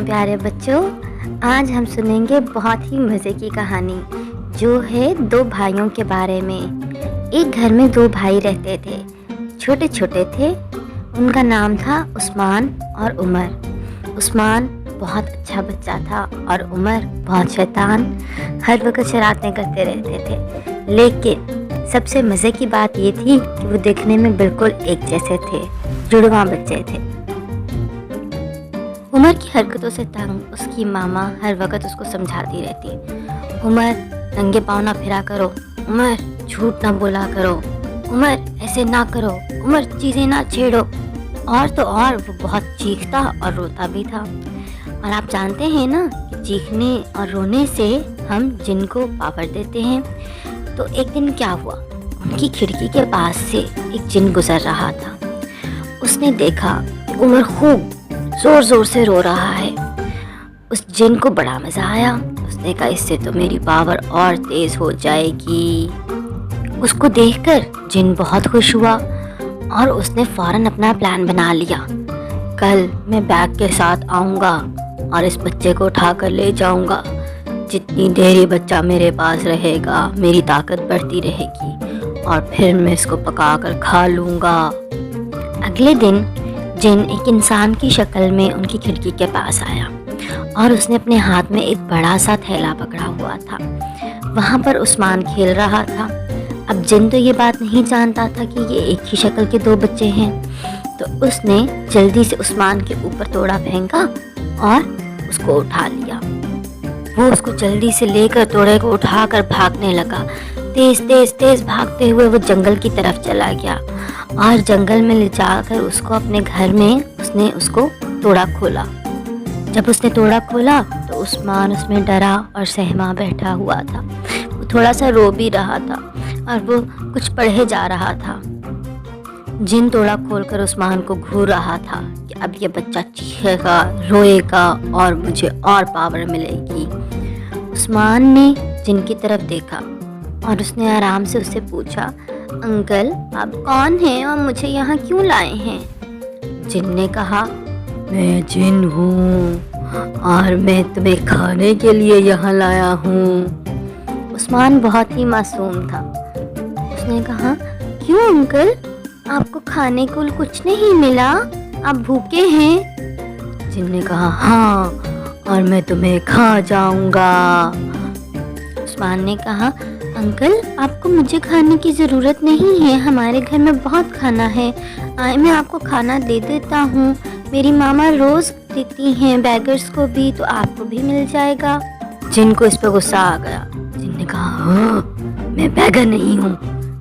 प्यारे बच्चों, आज हम सुनेंगे बहुत ही मज़े की कहानी जो है दो भाइयों के बारे में। एक घर में दो भाई रहते थे, छोटे छोटे थे। उनका नाम था उस्मान और उमर। उस्मान बहुत अच्छा बच्चा था और उमर बहुत शैतान, हर वक्त शरारतें करते रहते थे। लेकिन सबसे मज़े की बात ये थी कि वो देखने में बिल्कुल एक जैसे थे, जुड़वा बच्चे थे। उमर की हरकतों से तंग उसकी मामा हर वक्त उसको समझाती रहती, उमर नंगे पाँव ना फिरा करो, उमर झूठ ना बोला करो, उमर ऐसे ना करो, उमर चीज़ें ना छेड़ो। और तो और वो बहुत चीखता और रोता भी था। और आप जानते हैं ना कि चीखने और रोने से हम जिन को पावर देते हैं। तो एक दिन क्या हुआ, उनकी खिड़की के पास से एक जिन गुजर रहा था। उसने देखा कि उमर खूब ज़ोर ज़ोर से रो रहा है। उस जिन को बड़ा मज़ा आया। उसने कहा इससे तो मेरी पावर और तेज़ हो जाएगी। उसको देखकर जिन बहुत खुश हुआ और उसने फ़ौरन अपना प्लान बना लिया। कल मैं बैग के साथ आऊँगा और इस बच्चे को उठा कर ले जाऊँगा। जितनी देर ये बच्चा मेरे पास रहेगा मेरी ताकत बढ़ती रहेगी और फिर मैं इसको पका कर खा लूँगा। अगले दिन जिन एक इंसान की शक्ल में उनकी खिड़की के पास आया और उसने अपने हाथ में एक बड़ा सा थैला पकड़ा हुआ था। वहाँ पर उस्मान खेल रहा था। अब जिन तो ये बात नहीं जानता था कि ये एक ही शक्ल के दो बच्चे हैं। तो उसने जल्दी से उस्मान के ऊपर तोड़ा फेंका और उसको उठा लिया। वो उसको जल्दी से लेकर तोड़े को उठाकर भागने लगा। तेज तेज तेज भागते हुए वो जंगल की तरफ चला गया और जंगल में ले जाकर उसको अपने घर में उसने उसको तोड़ा खोला। जब उसने तोड़ा खोला तो उस्मान उसमें डरा और सहमा बैठा हुआ था। वो थोड़ा सा रो भी रहा था और वो कुछ पढ़े जा रहा था। जिन तोड़ा खोलकर उस्मान को घूर रहा था कि अब ये बच्चा चीखेगा, रोएगा और मुझे और पावर मिलेगी। उस्मान ने जिन की तरफ देखा और उसने आराम से उससे पूछा, अंकल आप कौन हैं और मुझे यहाँ क्यों लाए हैं? जिन ने कहा, मैं जिन हूँ और मैं तुम्हें खाने के लिए यहाँ लाया हूँ। उस्मान बहुत ही मासूम था। उसने कहा, क्यों अंकल, आपको खाने को कुछ नहीं मिला? आप भूखे हैं? जिन ने कहा, हाँ, और मैं तुम्हें खा जाऊंगा। उस्मान ने कहा, अंकल आपको मुझे खाने की ज़रूरत नहीं है, हमारे घर में बहुत खाना है। आए मैं आपको खाना दे देता हूँ। मेरी मामा रोज़ देती हैं बैगर्स को भी, तो आपको भी मिल जाएगा। जिन को इस पर गुस्सा आ गया। जिन ने कहा, हाँ, मैं बैगर नहीं हूँ,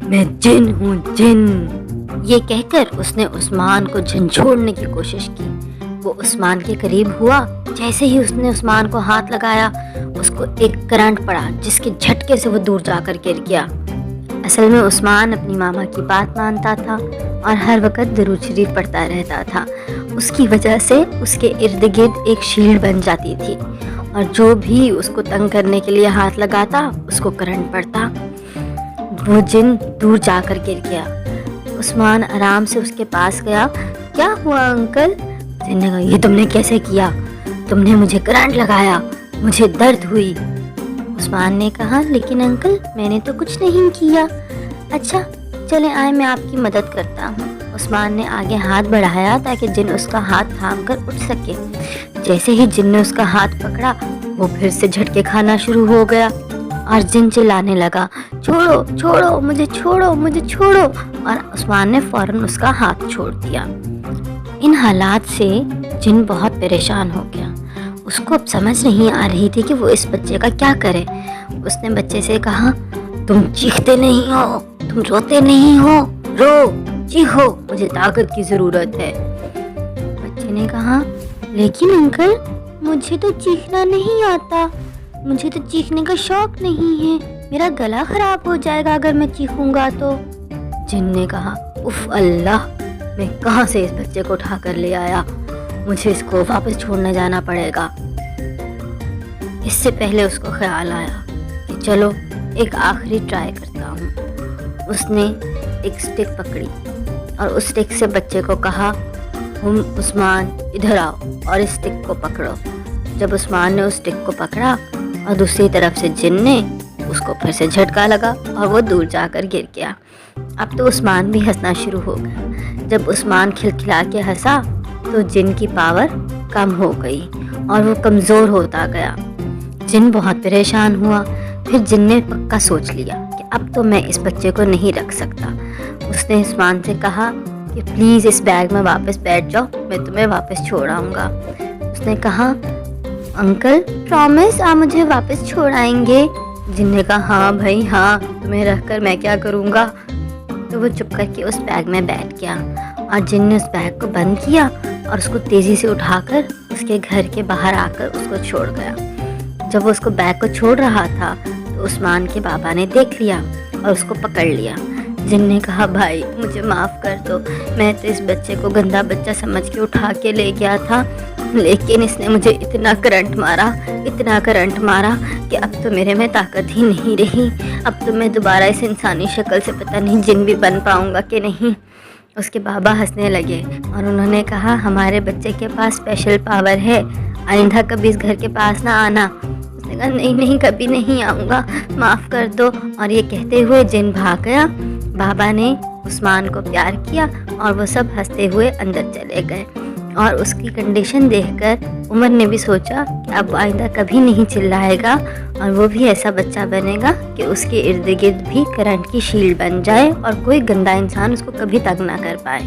मैं जिन हूँ, जिन। ये कहकर उसने उस्मान को झंझोड़ने की कोशिश की। वो उस्मान के करीब हुआ। जैसे ही उसने उस्मान को हाथ लगाया उसको एक करंट पड़ा जिसके झटके से वो दूर जाकर गिर गया। असल में उस्मान अपनी मामा की बात मानता था और हर वक्त दरूद शरीफ पढ़ता रहता था। उसकी वजह से उसके इर्द गिर्द एक शील्ड बन जाती थी और जो भी उसको तंग करने के लिए हाथ लगाता उसको करंट पड़ता। वो जिन दूर जाकर गिर गया। उस्मान आराम से उसके पास गया। क्या हुआ अंकल? जिन ने कहा, ये तुमने कैसे किया? तुमने मुझे करंट लगाया, मुझे दर्द हुई। उस्मान ने कहा, लेकिन अंकल मैंने तो कुछ नहीं किया। अच्छा चले आए मैं आपकी मदद करता हूँ। उस्मान ने आगे हाथ बढ़ाया ताकि जिन उसका हाथ थाम कर उठ सके। जैसे ही जिन ने उसका हाथ पकड़ा वो फिर से झटके खाना शुरू हो गया और जिन चिल्लाने लगा, छोड़ो छोड़ो मुझे, छोड़ो मुझे, छोड़ो। और उस्मान ने फ़ौरन उसका हाथ छोड़ दिया। इन हालात से जिन बहुत परेशान हो गया। उसको अब समझ नहीं आ रही थी कि वो इस बच्चे का क्या करे। उसने बच्चे से कहा, तुम चीखते नहीं हो, तुम रोते नहीं हो, रो चीखो, मुझे ताकत की ज़रूरत है। बच्चे ने कहा, लेकिन अंकल मुझे तो चीखना नहीं आता, मुझे तो चीखने का शौक नहीं है, मेरा गला ख़राब हो जाएगा अगर मैं चीखूंगा तो। जिन ने कहा, उफ अल्लाह, मैं कहाँ से इस बच्चे को उठा कर ले आया, मुझे इसको वापस छोड़ने जाना पड़ेगा। इससे पहले उसको ख्याल आया कि चलो एक आखिरी ट्राई करता हूँ। उसने एक स्टिक पकड़ी और उस स्टिक से बच्चे को कहा, उस्मान इधर आओ और इस स्टिक को पकड़ो। जब उस्मान ने उस स्टिक को पकड़ा और दूसरी तरफ से जिन ने उसको फिर से झटका लगा और वो दूर जाकर गिर गया। अब तो उस्मान भी हंसना शुरू हो गया। जब उस्मान खिलखिला के हंसा तो जिन की पावर कम हो गई और वो कमज़ोर होता गया। जिन बहुत परेशान हुआ। फिर जिन ने पक्का सोच लिया कि अब तो मैं इस बच्चे को नहीं रख सकता। उसने उस्मान से कहा कि प्लीज़ इस बैग में वापस बैठ जाओ, मैं तुम्हें वापस छोड़ आऊँगा। उसने कहा अंकल प्रॉमिस आप मुझे वापस छोड़ आएंगे? जिन ने कहा हाँ भाई हाँ, तुम्हें रख कर मैं क्या करूँगा। तो वो चुप करके उस बैग में बैठ गया और जिन ने उस बैग को बंद किया और उसको तेज़ी से उठाकर उसके घर के बाहर आकर उसको छोड़ गया। जब वो उसको बैग को छोड़ रहा था तो उस्मान के बाबा ने देख लिया और उसको पकड़ लिया। जिन ने कहा भाई मुझे माफ़ कर दो, मैं तो इस बच्चे को गंदा बच्चा समझ के उठा के ले गया था, लेकिन इसने मुझे इतना करंट मारा कि अब तो मेरे में ताकत ही नहीं रही। अब तो मैं दोबारा इस इंसानी शक्ल से पता नहीं जिन भी बन पाऊँगा कि नहीं। उसके बाबा हंसने लगे और उन्होंने कहा हमारे बच्चे के पास स्पेशल पावर है, आइंदा कभी इस घर के पास ना आना। उसने कहा नहीं कभी नहीं आऊँगा, माफ़ कर दो। और ये कहते हुए जिन भाग गया। बाबा ने उस्मान को प्यार किया और वो सब हंसते हुए अंदर चले गए। और उसकी कंडीशन देखकर उमर ने भी सोचा कि अब आइंदा कभी नहीं चिल्लाएगा और वो भी ऐसा बच्चा बनेगा कि उसके इर्द गिर्द भी करंट की शील्ड बन जाए और कोई गंदा इंसान उसको कभी तंग ना कर पाए।